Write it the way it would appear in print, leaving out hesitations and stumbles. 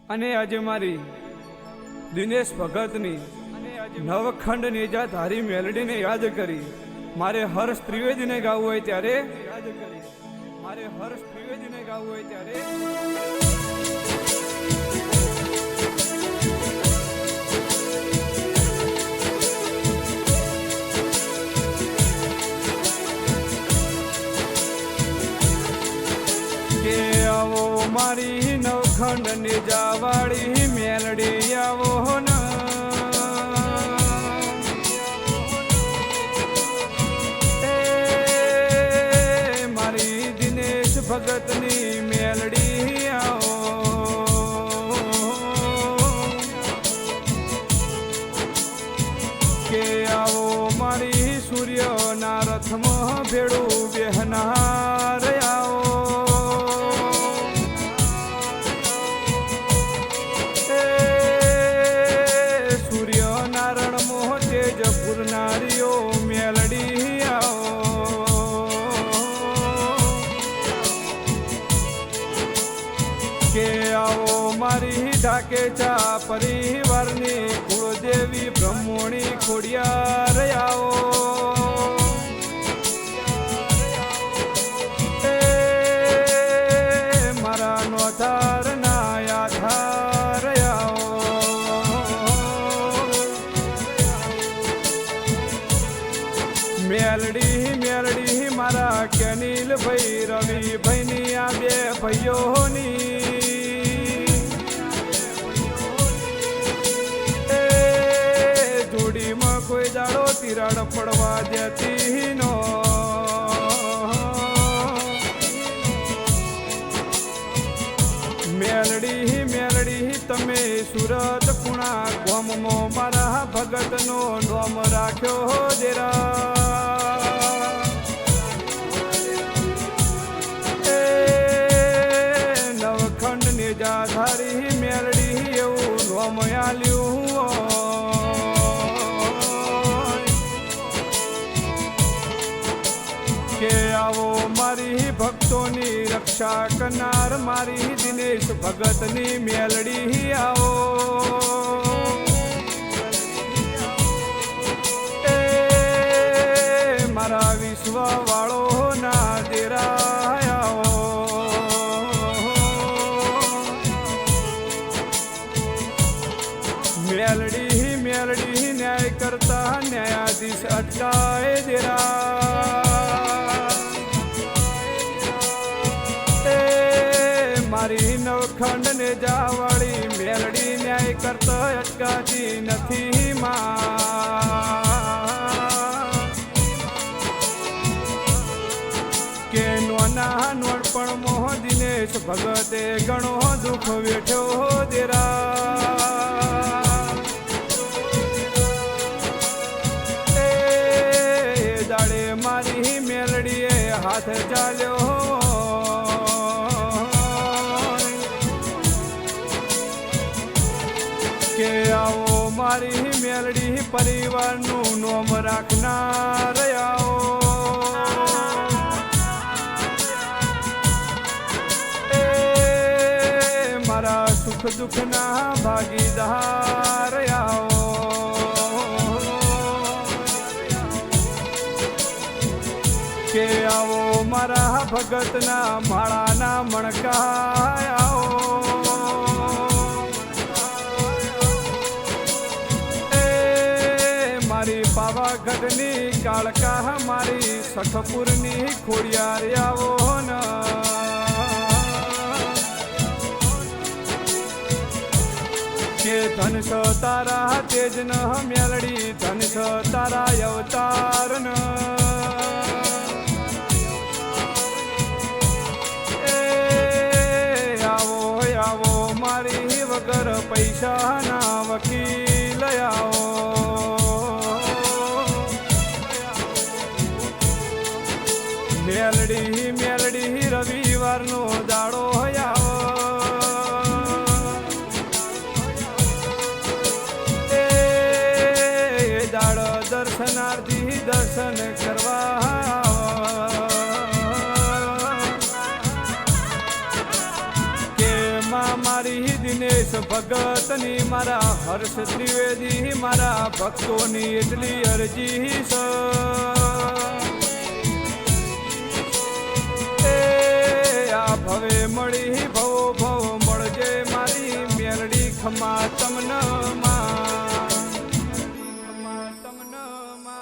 અને આજે મારી દિનેશ ભગતની નવખંડ નેજા ધારી મેલડીને યાદ કરી મારે હર્ષ ત્રિવેદીને ગાવું હોય ત્યારે કે આવો મારી નવખંડ નેજાવાળી મેલડી આવો ન ભગતની મેલડી આવો કે આવો મારી સૂર્યના રથમાં ભેળું બેહનાર આવો સૂર્યનારાયણ મોહ તેજપુર નારીઓ મેલડી આવો કે આવો મારી ઢાકેચા પરિવારની કુળદેવી બ્રહ્મોણી ખોડિયાર આવો મારા નોધાર ના આધાર આવો મેલડી મેલડી મારા કેનિલ ભાઈ રવિ ભાઈની આ બે ભાઈઓની કોઈ દાડો તિરાડ પડવા દેતી નો મેલડી મેલડી તમે સુરત પુણા ગોમમાં મારા ભગતનો નોમ રાખ્યો દેરા નવખંડ નેજાધારી મેલડી એવું નોમ આલ્યું કે આવો મારી ભક્તોની રક્ષા કરનાર મારી દિનેશ ભગતની મેલડી આવો એ મારા વિશ્વ વાળો ના દેરા આવો મેલડી મેલડી ન્યાય કરતા ન્યાયાધીશ અટકાય દેરા મારી નવખંડ નેજાવાળી મેલડી ન્યાય કરતા અટકાતી નથી માં કે નોના નોટપણ મોહ દિનેશ ભગતે ઘણો દુઃખ વેઠ્યો દેરા એ દાડે મારી મેલડીએ હાથ ચાલ્યો કે આવો મારી મેલડી પરિવારનું નોમ રાખનાર આવો એ મારા સુખ દુઃખના ભાગીદાર આવો કે આવો મારા ભગતના માળાના મણકા આવો મારી પાવાગઢની કાળકા મારી સખપુરની ખોડિયાર આવો ન કે ધનસ તારા તેજ ન મેલડી ધનસ તારા અવતાર ન એ આવો આવો મારી વગર પૈસાના વકીલ આવો મેલડી મેલડી રવિવારનો દાડો આવો એ દાડો દર્શનાર્થી દર્શન કરવા કે માં મારી દિને દિનેશ ભગતની મારા હર્ષ ત્રિવેદી મારા ભક્તોની એટલી અરજી છે આ ભવે મળી ભવો ભવ મળજે મારી મેલડી ખમા તમને